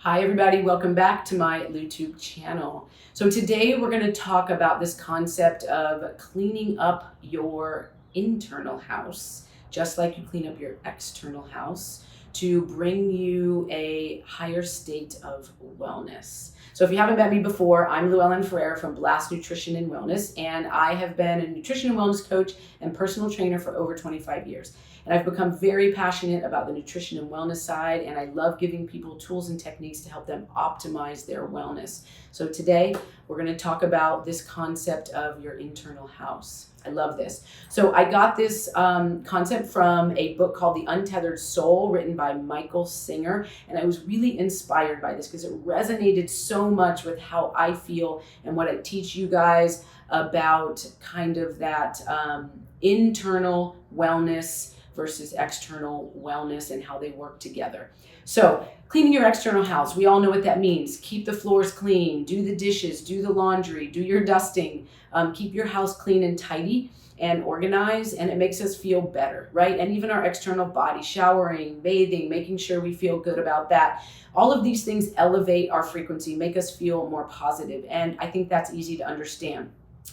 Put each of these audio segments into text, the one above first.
Hi everybody, welcome back to my YouTube channel. So today we're going to talk about this concept of cleaning up your internal house, just like you clean up your external house, to bring you a higher state of wellness. So if you haven't met me before, I'm Llewellyn Ferrer from Blast Nutrition and Wellness, and I have been a nutrition and wellness coach and personal trainer for over 25 years. And I've become very passionate about the nutrition and wellness side, and I love giving people tools and techniques to help them optimize their wellness. So today, we're going to talk about this concept of your internal house. I love this. So I got this concept from a book called The Untethered Soul, written by Michael Singer, and I was really inspired by this because it resonated so much with how I feel and what I teach you guys about kind of that internal wellness versus external wellness and how they work together. So cleaning your external house, we all know what that means. Keep the floors clean, do the dishes, do the laundry, do your dusting, keep your house clean and tidy and organized, and it makes us feel better, right? And even our external body, showering, bathing, making sure we feel good about that. All of these things elevate our frequency, make us feel more positive, and I think that's easy to understand.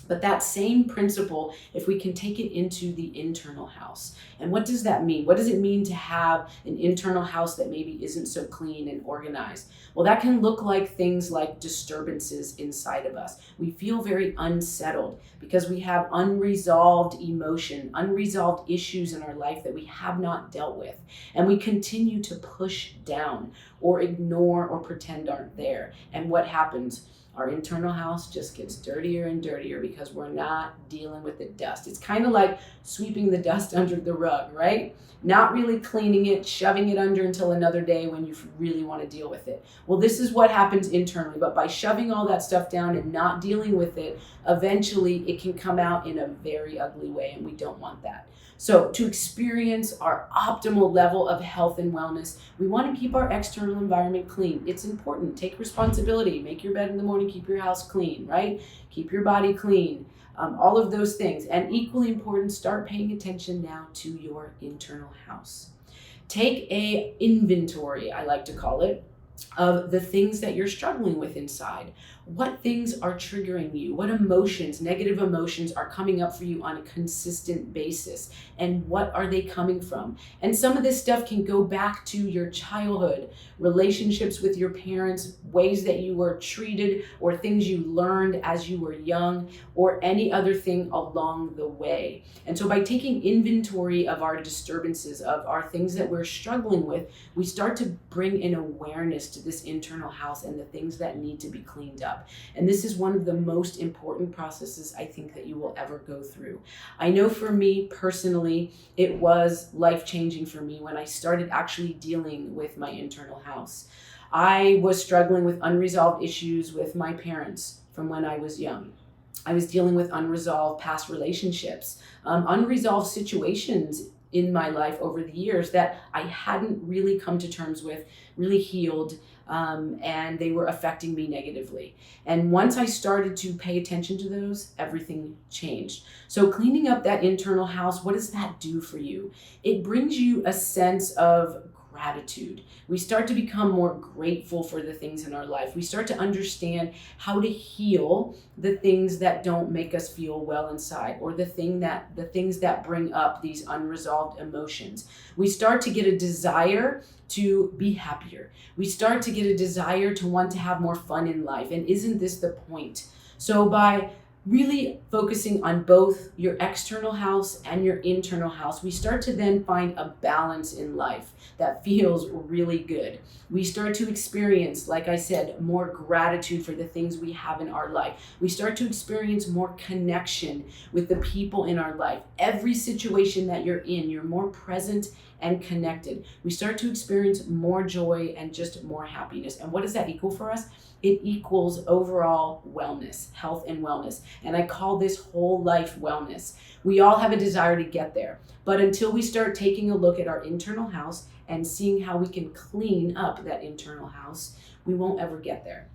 But that same principle, if we can take it into the internal house. And what does that mean? What does it mean to have an internal house that maybe isn't so clean and organized? Well, that can look like things like disturbances inside of us. We feel very unsettled because we have unresolved emotion, unresolved issues in our life that we have not dealt with. And we continue to push down or ignore or pretend aren't there. And what happens? Our internal house just gets dirtier and dirtier because we're not dealing with the dust. It's kind of like sweeping the dust under the rug, right? Not really cleaning it, shoving it under until another day when you really want to deal with it. Well, this is what happens internally, but by shoving all that stuff down and not dealing with it, eventually it can come out in a very ugly way, and we don't want that. So to experience our optimal level of health and wellness, we want to keep our external environment clean. It's important. Take responsibility. Make your bed in the morning. Keep your house clean, right? Keep your body clean. All of those things. And equally important, start paying attention now to your internal house. Take a inventory, I like to call it, of the things that you're struggling with inside. What things are triggering you? What emotions, negative emotions, are coming up for you on a consistent basis? And what are they coming from? And some of this stuff can go back to your childhood, relationships with your parents, ways that you were treated, or things you learned as you were young, or any other thing along the way. And so by taking inventory of our disturbances, of our things that we're struggling with, we start to bring an awareness to this internal house and the things that need to be cleaned up. And this is one of the most important processes I think that you will ever go through. I know for me personally, it was life-changing for me when I started actually dealing with my internal house. I was struggling with unresolved issues with my parents from when I was young. I was dealing with unresolved past relationships, unresolved situations in my life over the years that I hadn't really come to terms with, really healed, and they were affecting me negatively. And once I started to pay attention to those, everything changed. So cleaning up that internal house, what does that do for you? It brings you a sense of gratitude. We start to become more grateful for the things in our life. We start to understand how to heal the things that don't make us feel well inside, or the things that bring up these unresolved emotions. We start to get a desire to be happier. We start to get a desire to want to have more fun in life. And isn't this the point? So by really focusing on both your external house and your internal house, we start to then find a balance in life that feels really good. We start to experience, like I said, more gratitude for the things we have in our life. We start to experience more connection with the people in our life. Every situation that you're in, you're more present and connected. We start to experience more joy and just more happiness. And what does that equal for us? It equals overall wellness, health and wellness. And I call this whole life wellness. We all have a desire to get there. But until we start taking a look at our internal house and seeing how we can clean up that internal house, we won't ever get there.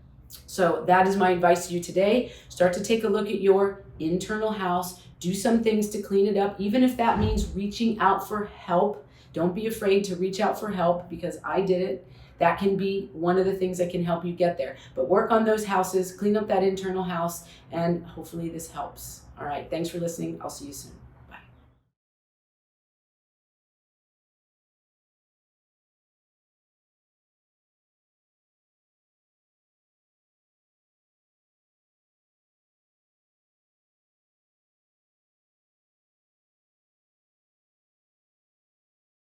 So that is my advice to you today. Start to take a look at your internal house. Do some things to clean it up, even if that means reaching out for help. Don't be afraid to reach out for help, because I did it. that can be one of the things that can help you get there. But work on those houses, clean up that internal house, and hopefully this helps. All right, thanks for listening. I'll see you soon.